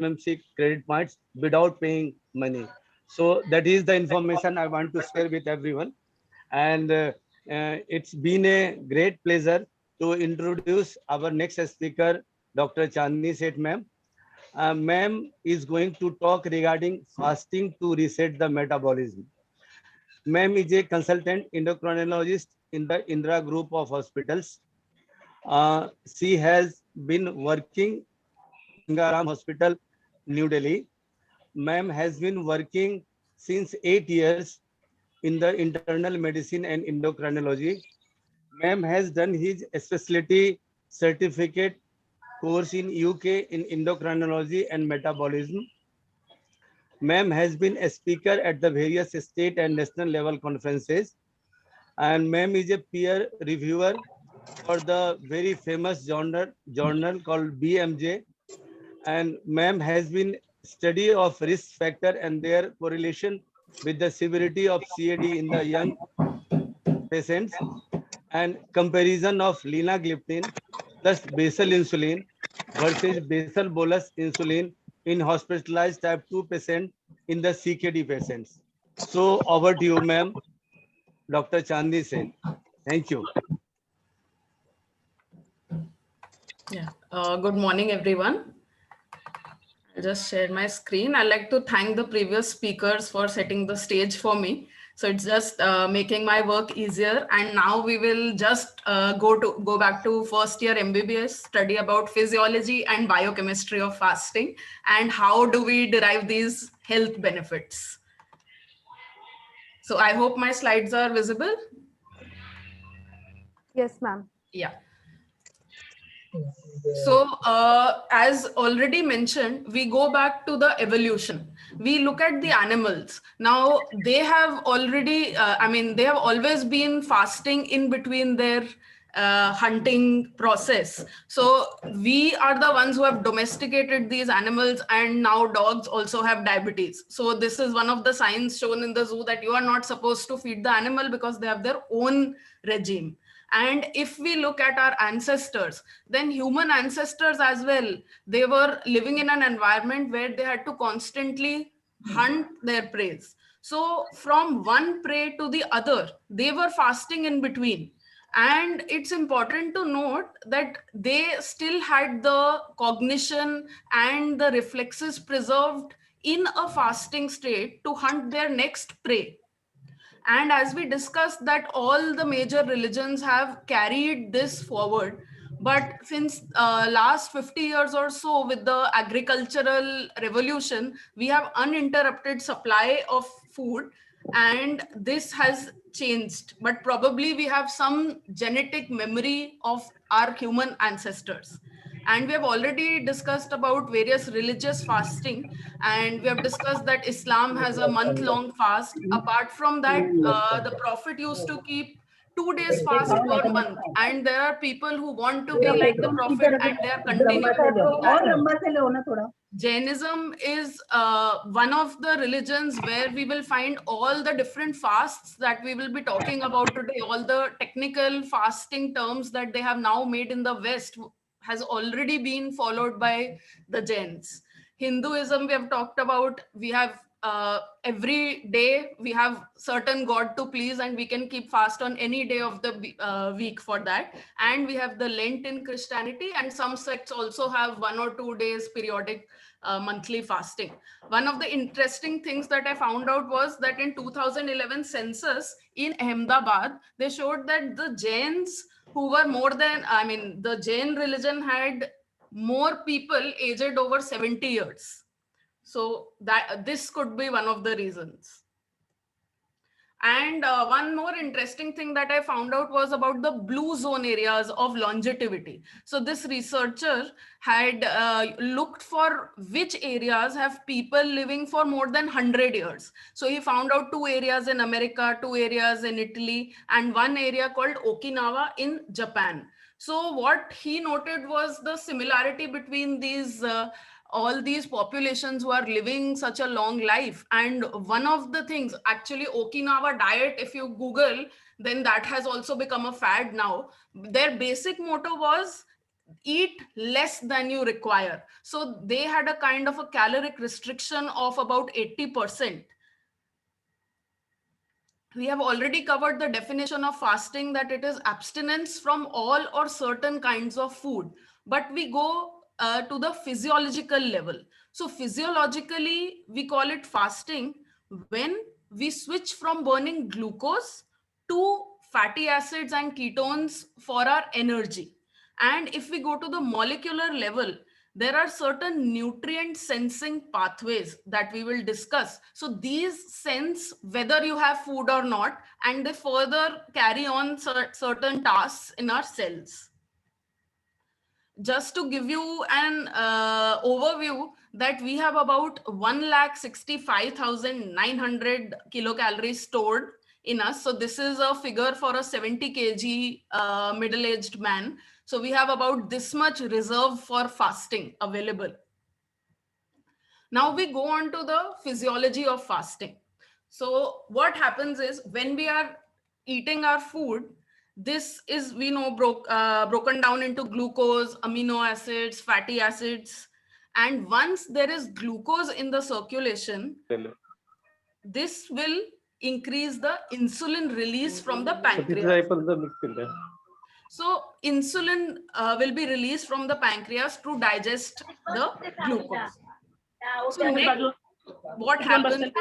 MMC credit points without paying money. So that is the information I want to share with everyone. And it's been a great pleasure to introduce our next speaker, Dr. Chandni Seth ma'am. Ma'am is going to talk regarding fasting to reset the metabolism. Ma'am is a consultant endocrinologist in the Indra Group of hospitals. She has been working in Gangaram Hospital, New Delhi. Ma'am has been working since 8 years in the internal medicine and endocrinology. Ma'am has done his specialty certificate course in UK in endocrinology and metabolism. Ma'am has been a speaker at the various state and national level conferences. And ma'am is a peer reviewer for the very famous journal called BMJ. And ma'am has been study of risk factor and their correlation with the severity of CAD in the young patients, and comparison of linagliptin plus basal insulin versus basal bolus insulin in hospitalized type 2 patient in the CKD patients. So over to you, ma'am, Dr. Chandni Seth. Thank you. Yeah. Good morning, everyone. I'll just share my screen. I'd like to thank the previous speakers for setting the stage for me. So it's just making my work easier. And now we will just go back to first year MBBS, study about physiology and biochemistry of fasting and how do we derive these health benefits. So I hope my slides are visible. Yes, ma'am. Yeah. So as already mentioned, we go back to the evolution. We look at the animals. Now they have already, they have always been fasting in between their hunting process. So we are the ones who have domesticated these animals, and now dogs also have diabetes. So this is one of the signs shown in the zoo that you are not supposed to feed the animal because they have their own regime. And if we look at our ancestors, then human ancestors as well, they were living in an environment where they had to constantly hunt their prey. So from one prey to the other, they were fasting in between. And it's important to note that they still had the cognition and the reflexes preserved in a fasting state to hunt their next prey. And as we discussed that all the major religions have carried this forward, but since last 50 years or so with the agricultural revolution, we have uninterrupted supply of food, and this has changed. But probably we have some genetic memory of our human ancestors. And we have already discussed about various religious fasting, and we have discussed that Islam has a month-long fast. Apart from that, the Prophet used to keep 2 days fast per month, and there are people who want to be like the Prophet and they are continuing to do that. Jainism is one of the religions where we will find all the different fasts that we will be talking about today. All the technical fasting terms that they have now made in the West has already been followed by the Jains. Hinduism, we have talked about, we have every day we have certain god to please, and we can keep fast on any day of the week for that. And we have the Lent in Christianity, and some sects also have 1 or 2 days periodic monthly fasting. One of the interesting things that I found out was that in 2011 census in Ahmedabad, they showed that the Jains who were more than, the Jain religion had more people aged over 70 years. So that this could be one of the reasons. And one more interesting thing that I found out was about the blue zone areas of longevity. So this researcher had looked for which areas have people living for more than 100 years. So he found out 2 areas in America, 2 areas in Italy, and 1 area called Okinawa in Japan. So what he noted was the similarity between these all these populations who are living such a long life. And one of the things, actually Okinawa diet, if you Google, then that has also become a fad now. Their basic motto was eat less than you require. So they had a kind of a caloric restriction of about 80%. We have already covered the definition of fasting, that it is abstinence from all or certain kinds of food. But we go to the physiological level. So physiologically, we call it fasting when we switch from burning glucose to fatty acids and ketones for our energy. And if we go to the molecular level, there are certain nutrient sensing pathways that we will discuss. So these sense whether you have food or not, and they further carry on certain tasks in our cells. Just to give you an overview, that we have about 1,65,900 kilocalories stored in us. So this is a figure for a 70 kg middle-aged man. So we have about this much reserve for fasting available. Now we go on to the physiology of fasting. So what happens is, when we are eating our food, this is, we know, broken down into glucose, amino acids, fatty acids. And once there is glucose in the circulation, this will increase the insulin release from the pancreas. So insulin will be released from the pancreas to digest the glucose. So next, what happens is,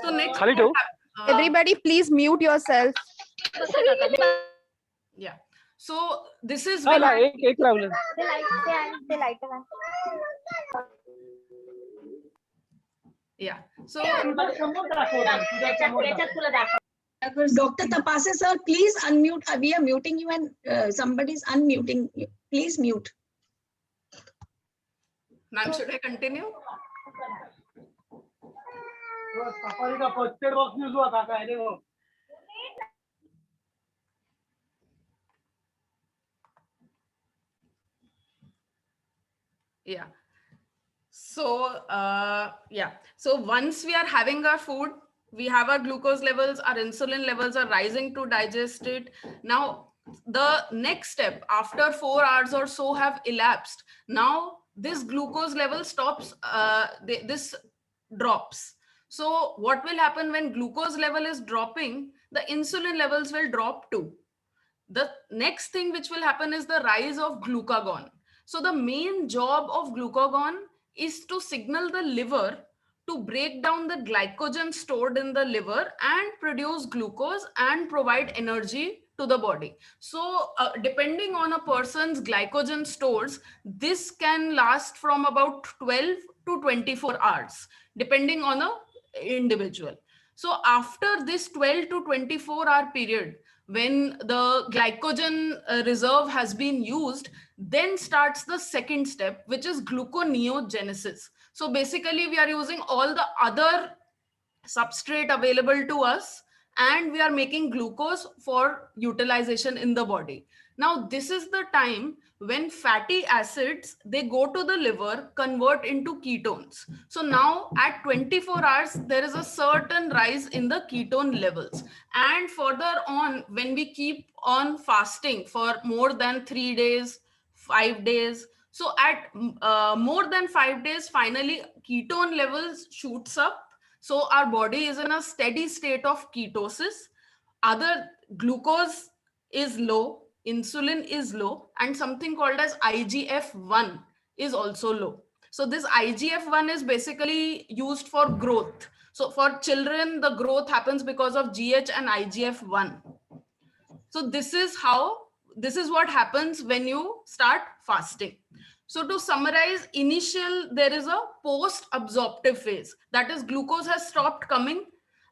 so next, everybody please mute yourself. Yeah. So this is हाँ when ना एक problem yeah. So Dr. Tapase sir, please unmute. We are muting you and somebody's unmuting you. Please mute. ma'am, should I continue? Safari का first aid box use हुआ था क्या है वो Yeah. So yeah. So once we are having our food, we have our glucose levels, our insulin levels are rising to digest it. Now the next step, after 4 hours or so have elapsed, now this glucose level stops, this drops. So what will happen when glucose level is dropping? The insulin levels will drop too. The next thing which will happen is the rise of glucagon. So the main job of glucagon is to signal the liver to break down the glycogen stored in the liver and produce glucose and provide energy to the body. So depending on a person's glycogen stores, this can last from about 12 to 24 hours, depending on a individual. So after this 12 to 24 hour period, when the glycogen reserve has been used, then starts the second step, which is gluconeogenesis. So basically we are using all the other substrate available to us, and we are making glucose for utilization in the body. Now this is the time when fatty acids, they go to the liver, convert into ketones. So now at 24 hours, there is a certain rise in the ketone levels. And further on, when we keep on fasting for more than 3 days, 5 days, so at more than 5 days, finally ketone levels shoots up. So our body is in a steady state of ketosis. Other glucose is low, insulin is low, and something called as IGF-1 is also low. So this IGF-1 is basically used for growth. So for children, the growth happens because of GH and IGF-1. So this is what happens when you start fasting. So to summarize, there is a post-absorptive phase. That is, glucose has stopped coming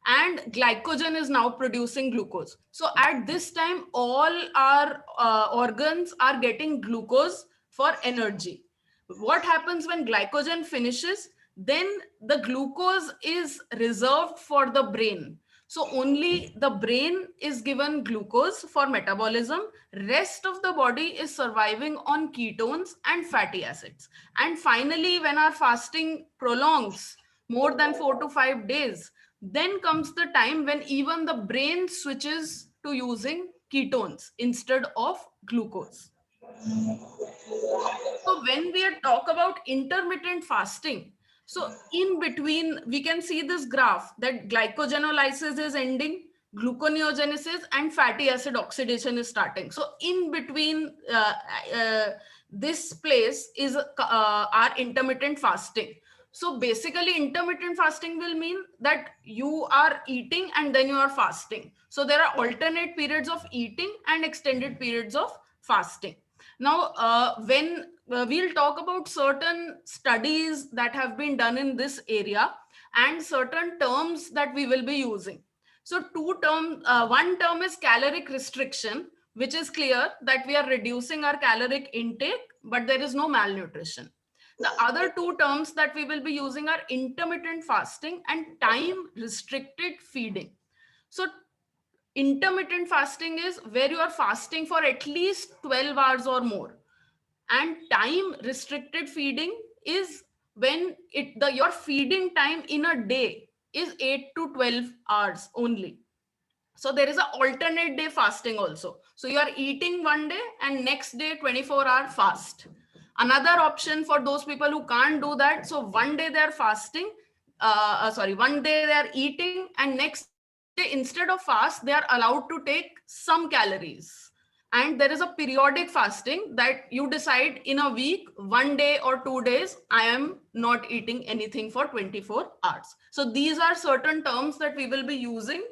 and glycogen is now producing glucose. So at this time, all our organs are getting glucose for energy. What happens when glycogen finishes? Then the glucose is reserved for the brain. So only the brain is given glucose for metabolism. Rest of the body is surviving on ketones and fatty acids. And finally, when our fasting prolongs more than 4 to 5 days, Then comes the time when even the brain switches to using ketones instead of glucose. So when we talk about intermittent fasting, so in between, we can see this graph that glycogenolysis is ending, gluconeogenesis and fatty acid oxidation is starting. So in between this place is our intermittent fasting. So basically intermittent fasting will mean that you are eating and then you are fasting. So there are alternate periods of eating and extended periods of fasting. Now, when we'll talk about certain studies that have been done in this area and certain terms that we will be using. So one term is caloric restriction, which is clear that we are reducing our caloric intake, but there is no malnutrition. The other two terms that we will be using are intermittent fasting and time restricted feeding. So intermittent fasting is where you are fasting for at least 12 hours or more, and time restricted feeding is when your feeding time in a day is 8 to 12 hours only. So there is an alternate day fasting also. So you are eating one day and next day 24-hour fast. Another option for those people who can't do that, so one day they are fasting, one day they are eating, and next day instead of fast they are allowed to take some calories. And there is a periodic fasting that you decide in a week, one day or 2 days, I am not eating anything for 24 hours. So these are certain terms that we will be using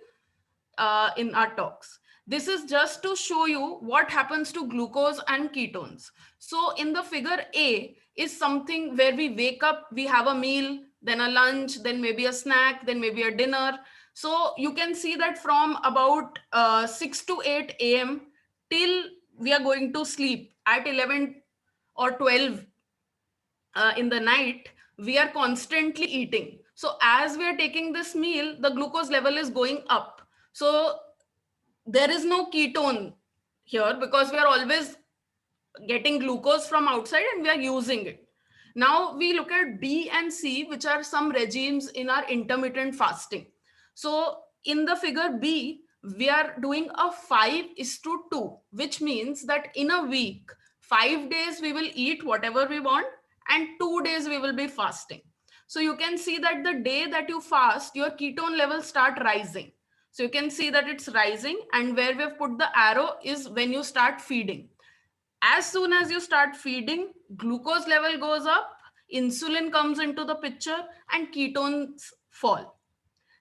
in our talks. This is just to show you what happens to glucose and ketones. So in the figure A is something where we wake up, we have a meal, then a lunch, then maybe a snack, then maybe a dinner. So you can see that from about 6 to 8 a.m. till we are going to sleep at 11 or 12 in the night, we are constantly eating. So as we are taking this meal, the glucose level is going up. So there is no ketone here because we are always getting glucose from outside and we are using it. Now we look at B and C, which are some regimes in our intermittent fasting. So in the figure B, we are doing a 5:2, which means that in a week, 5 days we will eat whatever we want and 2 days we will be fasting. So you can see that the day that you fast, your ketone levels start rising. So you can see that it's rising, and where we have put the arrow is when you start feeding. As soon as you start feeding, glucose level goes up, insulin comes into the picture, and ketones fall.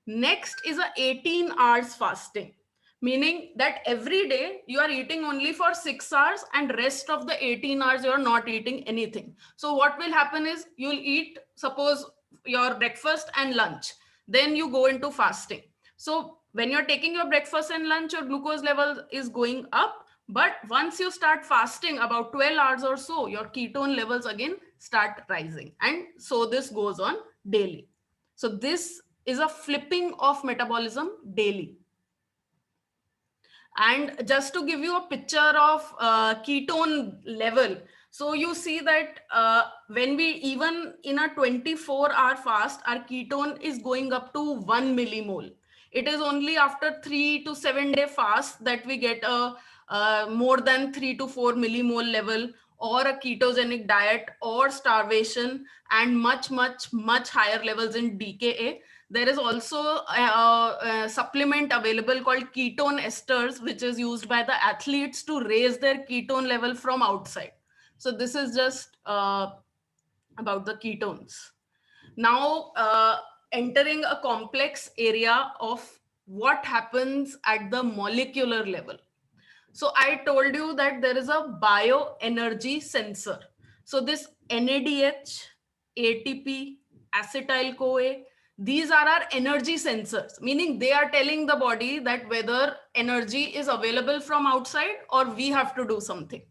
Next is a 18 hours fasting, meaning that every day you are eating only for 6 hours and rest of the 18 hours you are not eating anything. So what will happen is you'll eat, suppose, your breakfast and lunch, then you go into fasting. So when you're taking your breakfast and lunch, your glucose level is going up. But once you start fasting about 12 hours or so, your ketone levels again start rising. And so this goes on daily. So this is a flipping of metabolism daily. And just to give you a picture of ketone level, so you see that when we even in a 24-hour fast, our ketone is going up to 1 millimole. It is only after 3 to 7 day fast that we get a more than 3 to 4 millimole level, or a ketogenic diet, or starvation, and much higher levels in DKA. There is also a supplement available called ketone esters, which is used by the athletes to raise their ketone level from outside. So this is just about the ketones. Now, entering a complex area of what happens at the molecular level. So I told you that there is a bioenergy sensor. So this NADH, ATP, acetyl-CoA, these are our energy sensors, meaning they are telling the body that whether energy is available from outside or we have to do something.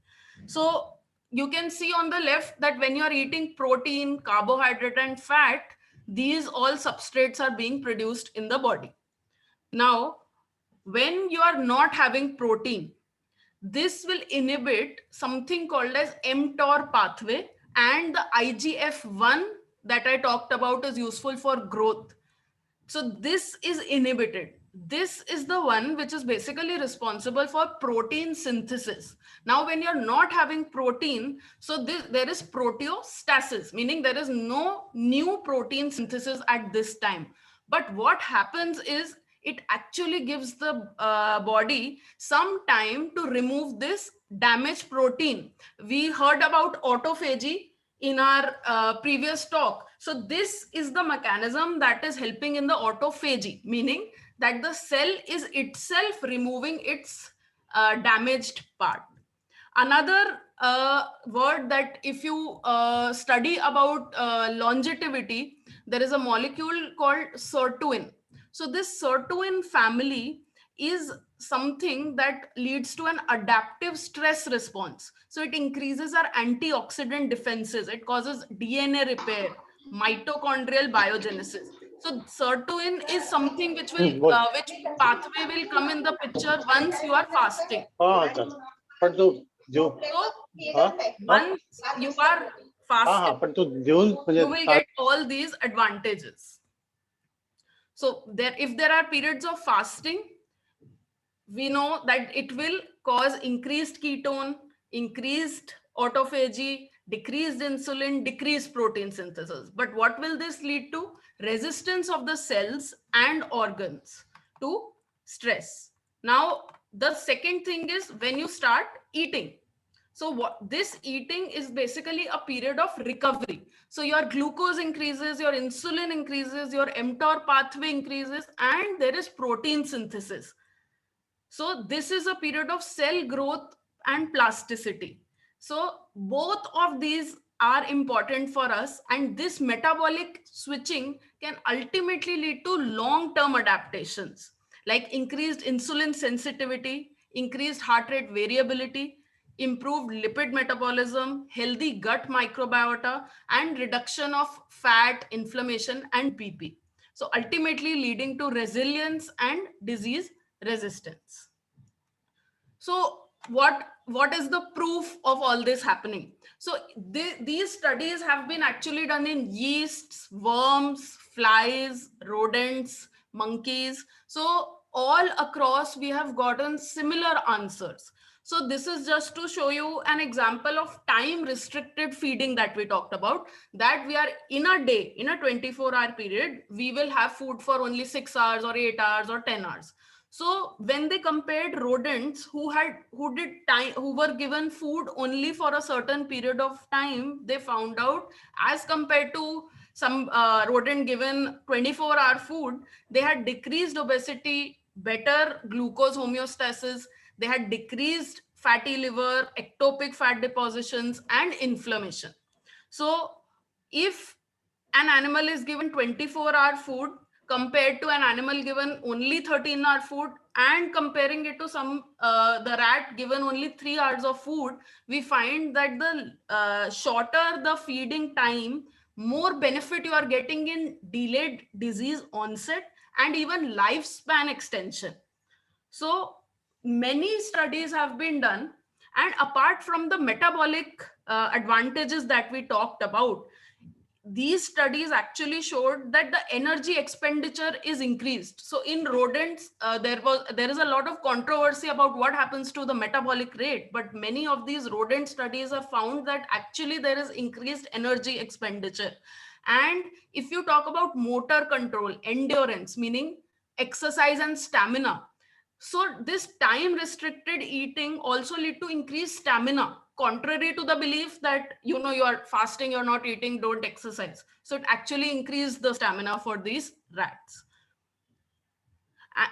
So you can see on the left that when you are eating protein, carbohydrate, and fat, these all substrates are being produced in the body. Now, when you are not having protein, this will inhibit something called as mTOR pathway, and the IGF-1 that I talked about is useful for growth. So this is inhibited. This is the one which is basically responsible for protein synthesis. Now, when you're not having protein, so there is proteostasis, meaning there is no new protein synthesis at this time. But what happens is it actually gives the body some time to remove this damaged protein. We heard about autophagy in our previous talk. So this is the mechanism that is helping in the autophagy, meaning that the cell is itself removing its damaged part. Another word that if you study about longevity, there is a molecule called sirtuin. So this sirtuin family is something that leads to an adaptive stress response. So it increases our antioxidant defenses. It causes DNA repair, mitochondrial biogenesis. So sirtuin is something which will, which pathway will come in the picture once you are fasting. हाँ अच्छा पण तू जो So हाँ once you are हाँ fasting, हाँ पण तू जेवून म्हणजे you will get all these advantages. So if there are periods of fasting, we know that it will cause increased ketone, increased autophagy, decreased insulin, decreased protein synthesis. But what will this lead to? Resistance of the cells and organs to stress. Now, the second thing is when you start eating. So what this eating is basically a period of recovery. So your glucose increases, your insulin increases, your mTOR pathway increases, and there is protein synthesis. So this is a period of cell growth and plasticity. So both of these are important for us, and this metabolic switching can ultimately lead to long-term adaptations like increased insulin sensitivity, increased heart rate variability, improved lipid metabolism, healthy gut microbiota, and reduction of fat, inflammation, and BP. So ultimately leading to resilience and disease resistance. So what is the proof of all this happening? So these studies have been actually done in yeasts, worms, flies, rodents, monkeys. So all across we have gotten similar answers. So this is just to show you an example of time restricted feeding that we talked about, that we are in a day, in a 24-hour period, we will have food for only 6 hours or 8 hours or 10 hours. So when they compared rodents who were given food only for a certain period of time, they found out as compared to some rodent given 24-hour food, they had decreased obesity, better glucose homeostasis, they had decreased fatty liver, ectopic fat depositions, and inflammation. So if an animal is given 24-hour food compared to an animal given only 13-hour food, and comparing it to the rat given only 3 hours of food, we find that the shorter the feeding time, more benefit you are getting in delayed disease onset and even lifespan extension. So many studies have been done, and apart from the metabolic advantages that we talked about, these studies actually showed that the energy expenditure is increased. So in rodents, there is a lot of controversy about what happens to the metabolic rate, but many of these rodent studies have found that actually there is increased energy expenditure. And if you talk about motor control, endurance, meaning exercise and stamina, so this time restricted eating also lead to increased stamina, contrary to the belief that, you are fasting, you're not eating, don't exercise. So it actually increased the stamina for these rats.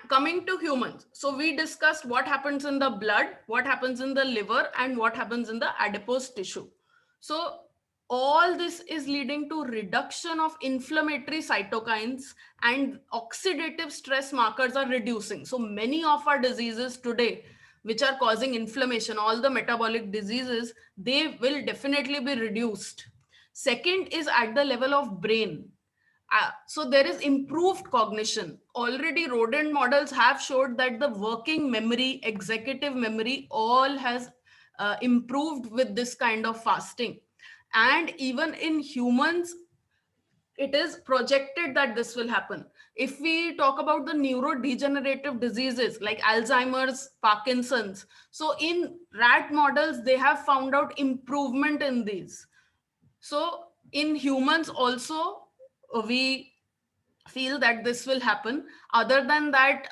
Coming to humans, so we discussed what happens in the blood, what happens in the liver, and what happens in the adipose tissue. So all this is leading to reduction of inflammatory cytokines, and oxidative stress markers are reducing. So many of our diseases today which are causing inflammation, all the metabolic diseases, they will definitely be reduced. Second is at the level of brain. So there is improved cognition. Already rodent models have showed that the working memory, executive memory, all has improved with this kind of fasting. And even in humans, it is projected that this will happen. If we talk about the neurodegenerative diseases like Alzheimer's, Parkinson's, so in rat models, they have found out improvement in these. So in humans also, we feel that this will happen. Other than that,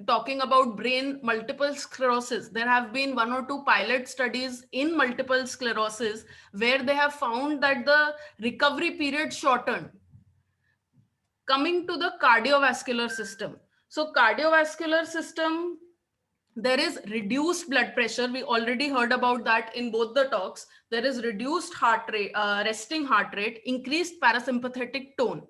talking about brain multiple sclerosis, there have been 1 or 2 pilot studies in multiple sclerosis where they have found that the recovery period shortened. Coming to the cardiovascular system. So cardiovascular system, there is reduced blood pressure. We already heard about that in both the talks. There is reduced heart rate, resting heart rate, increased parasympathetic tone.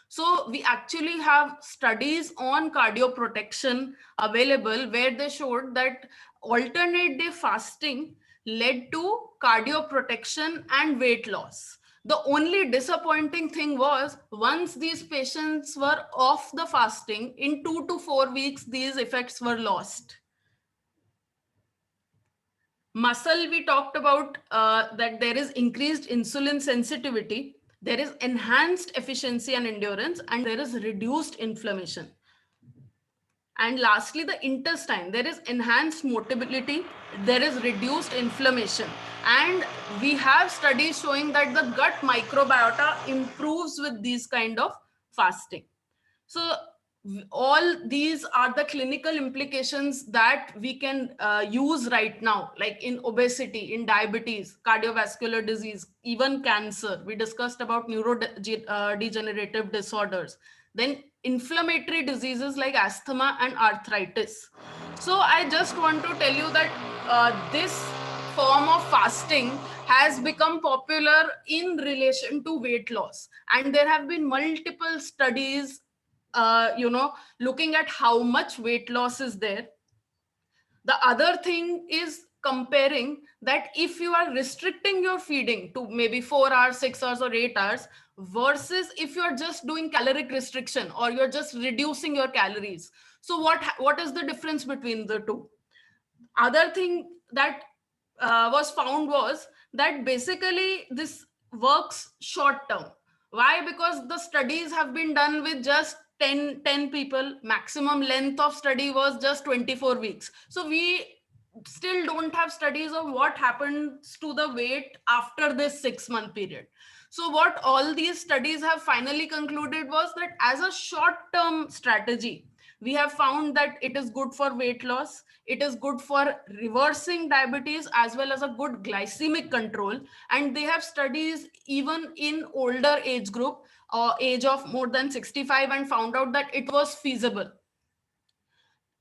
So we actually have studies on cardioprotection available where they showed that alternate day fasting led to cardioprotection and weight loss. The only disappointing thing was once these patients were off the fasting, in 2 to 4 weeks, these effects were lost. Muscle, we talked about that there is increased insulin sensitivity, there is enhanced efficiency and endurance, and there is reduced inflammation. And lastly, the intestine, there is enhanced motility, there is reduced inflammation. And we have studies showing that the gut microbiota improves with these kind of fasting. So all these are the clinical implications that we can use right now, like in obesity, in diabetes, cardiovascular disease, even cancer. We discussed about neurodegenerative disorders. Then inflammatory diseases like asthma and arthritis. So I just want to tell you that this form of fasting has become popular in relation to weight loss. And there have been multiple studies looking at how much weight loss is there. The other thing is comparing that if you are restricting your feeding to maybe 4 hours, 6 hours, or 8 hours, versus if you're just doing caloric restriction or you're just reducing your calories. So what is the difference between the two? Other thing that was found was that basically this works short term. Why? Because the studies have been done with just 10 people. Maximum length of study was just 24 weeks. So we still don't have studies of what happens to the weight after this 6-month period. So what all these studies have finally concluded was that as a short-term strategy, we have found that it is good for weight loss, it is good for reversing diabetes, as well as a good glycemic control. And they have studies even in older age group, age of more than 65, and found out that it was feasible.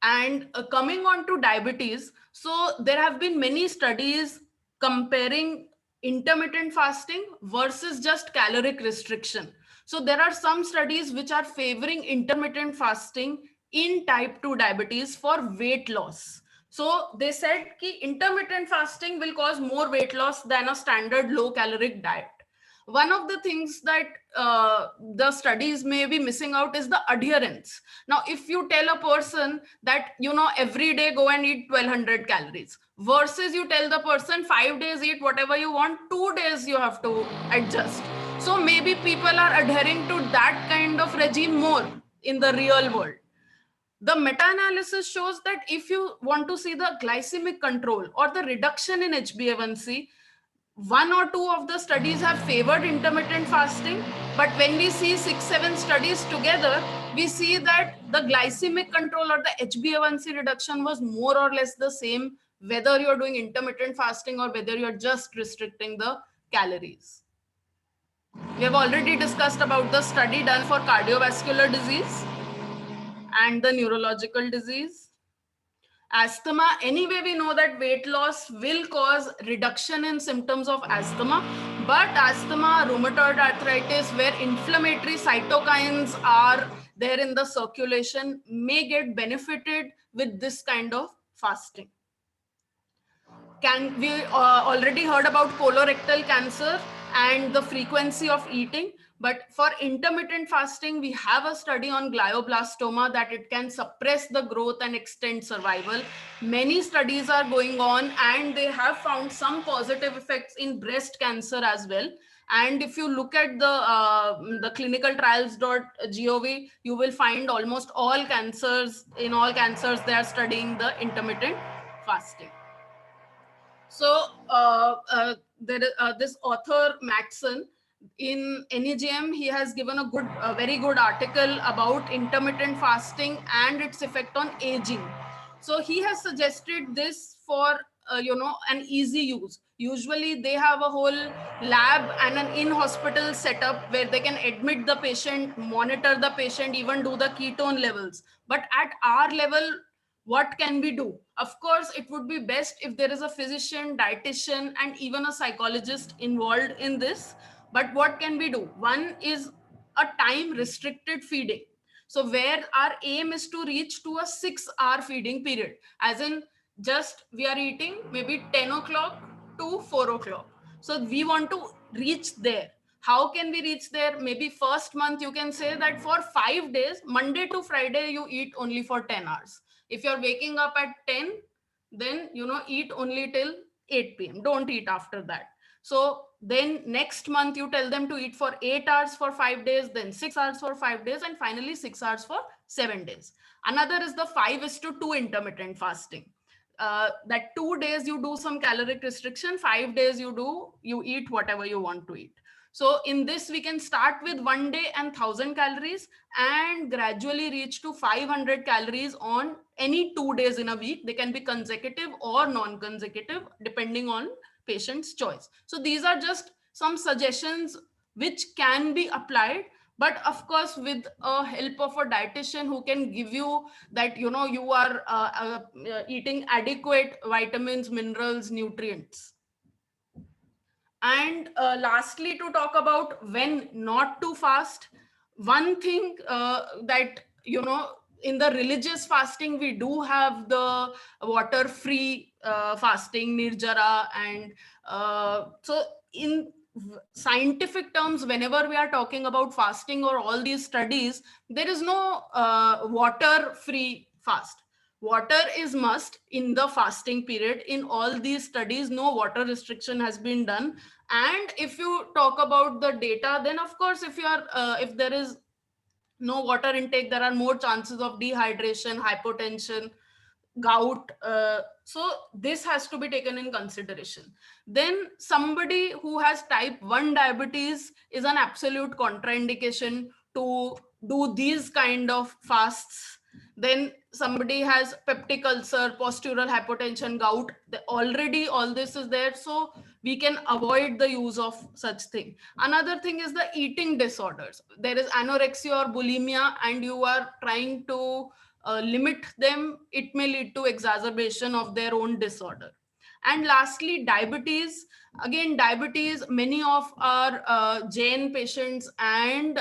And coming on to diabetes, so there have been many studies comparing intermittent fasting versus just caloric restriction. So there are some studies which are favoring intermittent fasting in type 2 diabetes for weight loss. So they said that intermittent fasting will cause more weight loss than a standard low caloric diet. One of the things that the studies may be missing out is the adherence. Now, if you tell a person that, every day go and eat 1200 calories versus you tell the person 5 days eat whatever you want, 2 days you have to adjust. So maybe people are adhering to that kind of regime more in the real world. The meta-analysis shows that if you want to see the glycemic control or the reduction in HbA1c, 1 or 2 of the studies have favored intermittent fasting, but when we see 6-7 studies together, we see that the glycemic control or the HbA1c reduction was more or less the same, whether you're doing intermittent fasting or whether you're just restricting the calories. We have already discussed about the study done for cardiovascular disease and the neurological disease. Asthma, anyway, we know that weight loss will cause reduction in symptoms of asthma, but asthma, rheumatoid arthritis, where inflammatory cytokines are there in the circulation, may get benefited with this kind of fasting. We already heard about colorectal cancer and the frequency of eating. But for intermittent fasting, we have a study on glioblastoma that it can suppress the growth and extend survival. Many studies are going on and they have found some positive effects in breast cancer as well. And if you look at the clinicaltrials.gov, you will find almost all cancers, in all cancers, they are studying the intermittent fasting. So this author Matson in NEJM, he has given a very good article about intermittent fasting and its effect on aging. So he has suggested this for an easy use. Usually they have a whole lab and an in-hospital setup where they can admit the patient, monitor the patient, even do the ketone levels. But at our level, what can we do? Of course, it would be best if there is a physician, dietitian, and even a psychologist involved in this. But what can we do? One is a time restricted feeding. So where our aim is to reach to a 6-hour feeding period, as in just we are eating maybe 10 o'clock to 4 o'clock. So we want to reach there. How can we reach there? Maybe first month you can say that for 5 days, Monday to Friday, you eat only for 10 hours. If you're waking up at 10, then eat only till 8 p.m. Don't eat after that. So then next month you tell them to eat for 8 hours for 5 days, then 6 hours for 5 days, and finally 6 hours for 7 days. Another is the 5:2 intermittent fasting. That 2 days you do some caloric restriction, 5 days you eat whatever you want to eat. So in this, we can start with 1 day and 1,000 calories and gradually reach to 500 calories on any 2 days in a week. They can be consecutive or non-consecutive depending on patient's choice. So these are just some suggestions which can be applied, but of course with a help of a dietitian who can give you that you are eating adequate vitamins, minerals, nutrients. And lastly, to talk about when not to fast, one thing that in the religious fasting, we do have the water free fasting, nirjara, and so in scientific terms, whenever we are talking about fasting or all these studies, there is no water free fast. Water is must in the fasting period. In all these studies, no water restriction has been done. And if you talk about the data, then of course, if there is no water intake, there are more chances of dehydration, hypotension, gout. So this has to be taken in consideration. Then somebody who has type 1 diabetes is an absolute contraindication to do these kind of fasts. Then somebody has peptic ulcer, postural hypotension, gout, already all this is there. So we can avoid the use of such thing. Another thing is the eating disorders. There is anorexia or bulimia and you are trying to limit them, it may lead to exacerbation of their own disorder. And lastly, diabetes. Again, diabetes, many of our Jain patients and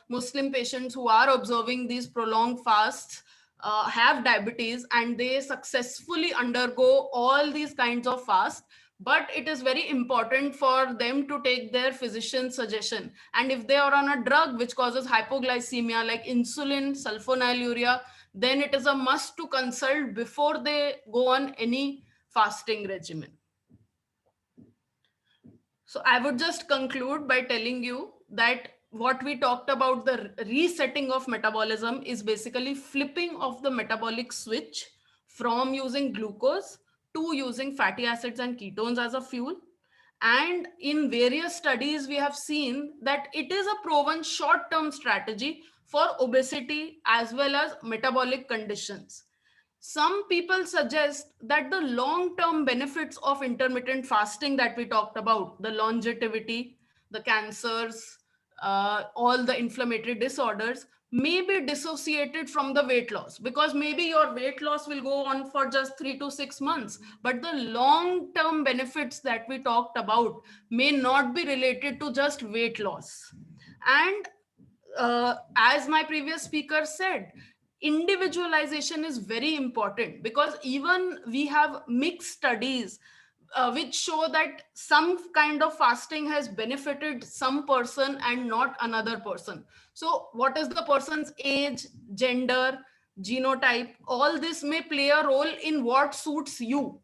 Muslim patients who are observing these prolonged fasts have diabetes and they successfully undergo all these kinds of fasts. But it is very important for them to take their physician's suggestion. And if they are on a drug which causes hypoglycemia like insulin, sulfonylurea, then it is a must to consult before they go on any fasting regimen. So I would just conclude by telling you that what we talked about, the resetting of metabolism, is basically flipping of the metabolic switch from using glucose to using fatty acids and ketones as a fuel. And in various studies, we have seen that it is a proven short-term strategy for obesity as well as metabolic conditions. Some people suggest that the long-term benefits of intermittent fasting that we talked about, the longevity, the cancers, all the inflammatory disorders, may be dissociated from the weight loss, because maybe your weight loss will go on for just 3 to 6 months, but the long-term benefits that we talked about may not be related to just weight loss. And as my previous speaker said, individualization is very important, because even we have mixed studies which show that some kind of fasting has benefited some person and not another person. So what is the person's age, gender, genotype, all this may play a role in what suits you.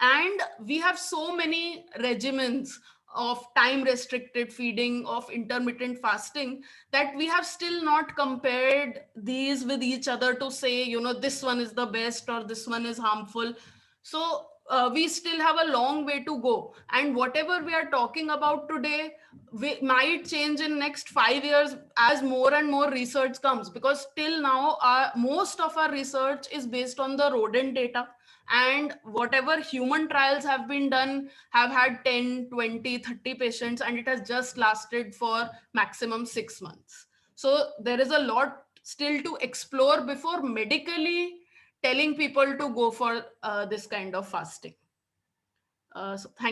And we have so many regimens of time restricted feeding, of intermittent fasting, that we have still not compared these with each other to say, this one is the best or this one is harmful. So we still have a long way to go. And whatever we are talking about today, we might change in next 5 years as more and more research comes, because till now most of our research is based on the rodent data, and whatever human trials have been done have had 10, 20, 30 patients, and it has just lasted for maximum 6 months. So there is a lot still to explore before medically telling people to go for this kind of fasting. So thank